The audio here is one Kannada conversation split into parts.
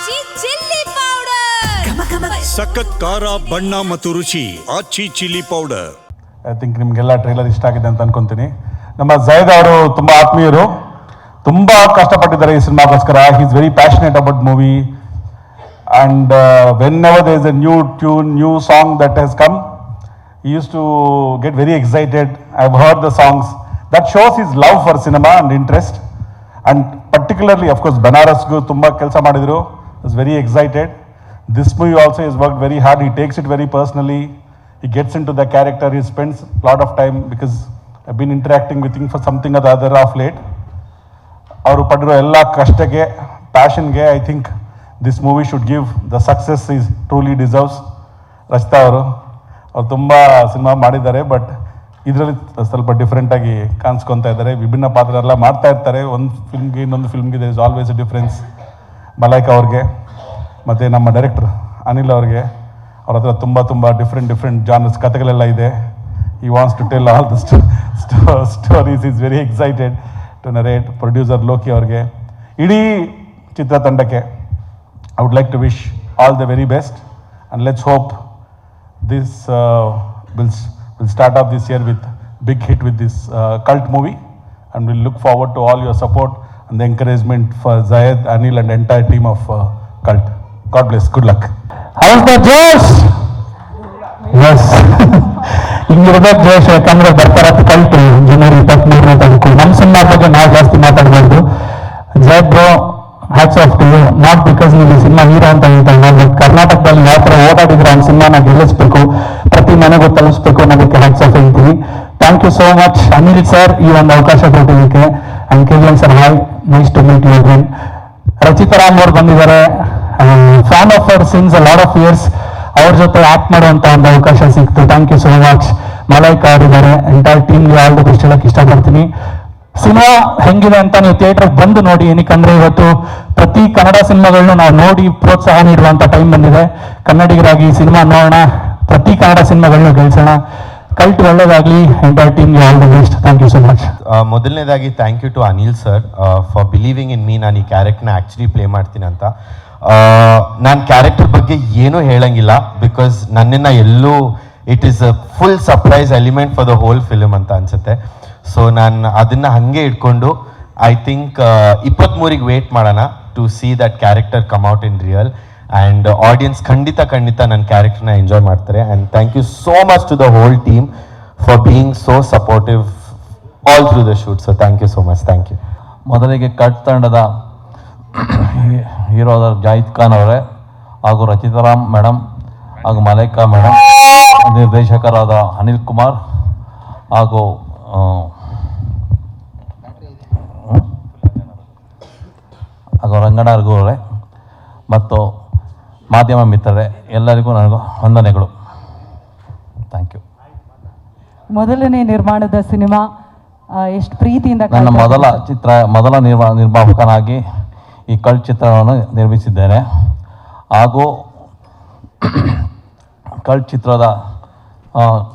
ಆಚಿ ಚಿಲ್ಲಿ ಪೌಡರ್ ಸಖತ್ ಖಾರ ಬಣ್ಣ ಮತ್ತು ರುಚಿ ಆಚಿ ಚಿಲ್ಲಿ ಪೌಡರ್. ಐ ಥಿಂಕ್ ನಿಮಗೆಲ್ಲ ಟ್ರೈಲರ್ ಇಷ್ಟ ಆಗಿದೆ ಅಂತ ಅನ್ಕೊಂತೀನಿ. ನಮ್ಮ ಜೈದ್ ಅವರು ತುಂಬ ಆತ್ಮೀಯರು, ತುಂಬ ಕಷ್ಟಪಟ್ಟಿದ್ದಾರೆ ಈ ಸಿನಿಮಾಗೋಸ್ಕರ. He is very passionate about movie and whenever there is a new tune, new song that has come, he used to get very excited. I've heard the songs. That shows his love for cinema and interest. And particularly, of course, Banaras gu tumba kelsa madidru. Was very excited. This movie also has worked very hard. He takes it very personally. He gets into the character. He spends a lot of time because I've been interacting with him for something or the other of late. Avaru padiro ella kashtake, passion ge, I think this movie should give the success he truly deserves. Rachita avaru ಅವ್ರು ತುಂಬ ಸಿನಿಮಾ ಮಾಡಿದ್ದಾರೆ, ಬಟ್ ಇದರಲ್ಲಿ ಸ್ವಲ್ಪ ಡಿಫ್ರೆಂಟಾಗಿ ಕಾಣಿಸ್ಕೊತಾ ಇದ್ದಾರೆ. ವಿಭಿನ್ನ ಪಾತ್ರ ಎಲ್ಲ ಮಾಡ್ತಾ ಇರ್ತಾರೆ. ಒಂದು ಫಿಲ್ಮ್ಗೆ ಇನ್ನೊಂದು ಫಿಲ್ಮ್ಗೆ there is always a difference. Malaika ಅವ್ರಿಗೆ ಮತ್ತು ನಮ್ಮ ಡೈರೆಕ್ಟ್ರ್ ಅನಿಲ್ ಅವ್ರಿಗೆ ಅವ್ರ ಹತ್ರ ತುಂಬ ಡಿಫ್ರೆಂಟ್ ಜಾನರ್ಸ್ ಕಥೆಗಳೆಲ್ಲ ಇದೆ. He wants to tell all the stories. Is very excited to narrate. Producer Loki ಅವ್ರಿಗೆ, ಇಡೀ ಚಿತ್ರತಂಡಕ್ಕೆ I would like to wish all the very best and let's hope this will start off this year with big hit with this cult movie, and we'll look forward to all your support and the encouragement for Zayed, Anil and entire team of cult. God bless. Good luck. How's the Josh? Yes. ಹಿಂಗಿರ್ಬೇಕು ಜೋಶ್. ಯಾಕಂದ್ರೆ ಬರ್ತಾರ ಕಲ್ತು ಜನವರಿ 23ನೇ ತಾರೀಕು. ನಮ್ಮ ಸಿನಿಮಾ ಬಗ್ಗೆ ನಾವು ಜಾಸ್ತಿ ಮಾತಾಡ್ಬಾರ್ದು. Jayad bro, hats off to you. Not because ನೀವು ಸಿನಿಮಾ ಹೀರೋ ಅಂತ ಹೇಳ್ತಾನೆ, ಬಟ್ ಕರ್ನಾಟಕದಲ್ಲಿ ಯಾವ ಥರ ಓಡಾಡಿದ್ರೆ ಆ ಸಿನಿಮಾನ ಗೆಲ್ಲಿಸ್ಬೇಕು, ಪ್ರತಿ ಮನೆಗೂ ತಲುಪಿಸ್ಬೇಕು ಅನ್ನೋದಕ್ಕೆ ಹ್ಯಾಟ್ಸ್ ಆಫ್ ಹೇಳ್ತೀವಿ. Thank you so much Anil sir, ಈ ಒಂದು ಅವಕಾಶ ಕೊಟ್ಟಿದ್ದಕ್ಕೆ. And Keliyan sir, hi, nice to meet you again. Rachita Ram ಅವ್ರು ಬಂದಿದ್ದಾರೆ, fan of our since a lot of years. ಅವ್ರ ಜೊತೆ ಆಕ್ಟ್ ಮಾಡುವಂತ ಒಂದು ಅವಕಾಶ ಸಿಕ್ತು. Thank you so much. Malaika ಅವರಿದ್ದಾರೆ. ಎಂಟೈರ್ ಟೀಮ್ಗೆ ಆಲ್ ದ ಬೆಸ್ಟ್ ಹೇಳಕ್ಕೆ ಇಷ್ಟಪಡ್ತೀನಿ. ಸಿನಿಮಾ ಹೆಂಗಿದೆ ಅಂತ ನೀವು ಥಿಯೇಟರ್ಗೆ ಬಂದು ನೋಡಿ. ಏನಕ್ಕಂದ್ರೆ ಇವತ್ತು ಪ್ರತಿ ಕನ್ನಡ ಸಿನಿಮಾಗಳನ್ನ ನಾವು ನೋಡಿ ಪ್ರೋತ್ಸಾಹ ನೀಡುವಂತ ಟೈಮ್ ಬಂದಿದೆ. ಕನ್ನಡಿಗರಾಗಿ ಸಿನಿಮಾ ನೋಡೋಣ, ಪ್ರತಿ ಕನ್ನಡ ಸಿನಿಮಾಗಳನ್ನ ಗೆಲ್ಸೋಣ. ಕಲ್ಟ್ ಒಳ್ಳೇದಾಗ್ಲಿ. ಎಂಟೈರ್ ಟೀಮ್ಗೆ all the best. Thank you so much. ಮೊದಲನೇದಾಗಿ thank you to Anil sir for believing in me. ನಾನು ಈ ಕ್ಯಾರೆಕ್ಟರ್ನ ಆ್ಯಕ್ಚುಲಿ ಪ್ಲೇ ಮಾಡ್ತೀನಿ ಅಂತ. ನಾನು ಕ್ಯಾರೆಕ್ಟರ್ ಬಗ್ಗೆ ಏನೂ ಹೇಳಂಗಿಲ್ಲ, ಬಿಕಾಸ್ ನನ್ನನ್ನು ಎಲ್ಲೂ it is a full surprise element for the whole film ಅಂತ ಅನ್ಸುತ್ತೆ. ಸೊ ನಾನು ಅದನ್ನು ಹಾಗೆ ಇಟ್ಕೊಂಡು ಐ ಥಿಂಕ್ 23ಗೆ ವೇಟ್ ಮಾಡೋಣ to see that character come out in real. And audience ಖಂಡಿತ ನನ್ನ ಕ್ಯಾರೆಕ್ಟರ್ನ ಎಂಜಾಯ್ ಮಾಡ್ತಾರೆ. And thank you so much to the whole team for being so supportive all through the shoot. So thank you so much. Thank you. ಮೊದಲಿಗೆ ಕಟ್ ತಂಡದ ಹೀರೋದ ಜಾಹಿದ್ ಖಾನ್ ಅವರೇ, ಹಾಗೂ ರಚಿತಾ ರಾಮ್ ಮೇಡಮ್, ಹಾಗೂ ಮಲೈಕಾ ಮೇಡಮ್, ನಿರ್ದೇಶಕರಾದ ಅನಿಲ್ ಕುಮಾರ್, ಹಾಗೂ ರಂಗನಾರ್ಗು ಅವರೇ ಮತ್ತು ಮಾಧ್ಯಮ ಮಿತ್ರರೇ, ಎಲ್ಲರಿಗೂ ನನಗೂ ವಂದನೆಗಳು. Thank you. ಮೊದಲನೇ ನಿರ್ಮಾಣದ ಸಿನಿಮಾ ಎಷ್ಟು ಪ್ರೀತಿಯಿಂದ ನನ್ನ ಮೊದಲ ನಿರ್ಮಾಪಕನಾಗಿ ಈ ಕಲ್ಟ್ ಚಿತ್ರವನ್ನು ನಿರ್ಮಿಸಿದ್ದೇನೆ. ಹಾಗೂ ಕಲ್ಟ್ ಚಿತ್ರದ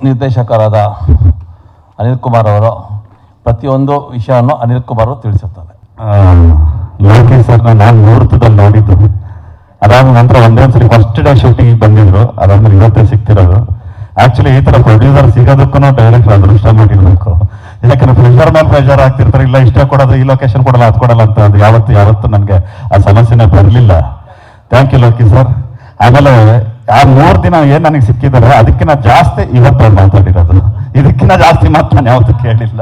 ನಿರ್ದೇಶಕರಾದ ಅನಿಲ್ ಕುಮಾರ್ ಅವರು ಪ್ರತಿಯೊಂದು ವಿಷಯವನ್ನು ಅನಿಲ್ ಕುಮಾರ್ ಅವರು ತಿಳಿಸುತ್ತಾರೆ. ಲೋಕಿ ಸರ್ನ ನಾನು ಮುಹೂರ್ತದಲ್ಲಿ ನೋಡಿದ್ದು. ಅದಾದ ನಂತರ ಒಂದೇ ಸರಿ ಫಸ್ಟ್ ಡೇ ಶೂಟಿಂಗ್ ಬಂದಿದ್ರು. ಅದಾದ್ಮೇಲೆ ಇವತ್ತೇ ಸಿಗ್ತಿರೋದು. ಆಕ್ಚುಲಿ ಈ ಥರ ಪ್ರೊಡ್ಯೂಸರ್ ಸಿಗೋದಕ್ಕೂ ಡೈರೆಕ್ಟರ್ ಅದೃಷ್ಟ ಮಾಡಿರ್ಬೇಕು. ಯಾಕಂದ್ರೆ ಪ್ರೆಷರ್ ಮೇಲೆ ಪ್ರೆಷರ್ ಆಗ್ತಿರ್ತಾರೆ. ಇಲ್ಲ ಇಷ್ಟ ಕೊಡೋದು, ಈ ಲೊಕೇಶನ್ ಕೊಡಲ್ಲ, ಅದು ಕೊಡಲ್ಲ ಅಂತ. ಅದು ಯಾವತ್ತು ನನಗೆ ಆ ಸಮಸ್ಯೆನೇ ಬರಲಿಲ್ಲ. Thank you Loki sir. ಆಮೇಲೆ ಆ 3 ದಿನ ಏನು ನನಗೆ ಸಿಕ್ಕಿದ್ದಾರೆ ಅದಕ್ಕಿಂತ ಜಾಸ್ತಿ ಇವತ್ತು ಮಾತಾಡಿರೋದು. ಇದಕ್ಕಿಂತ ಜಾಸ್ತಿ ಮಾತು ನಾನು ಯಾವತ್ತೂ ಕೇಳಿಲ್ಲ.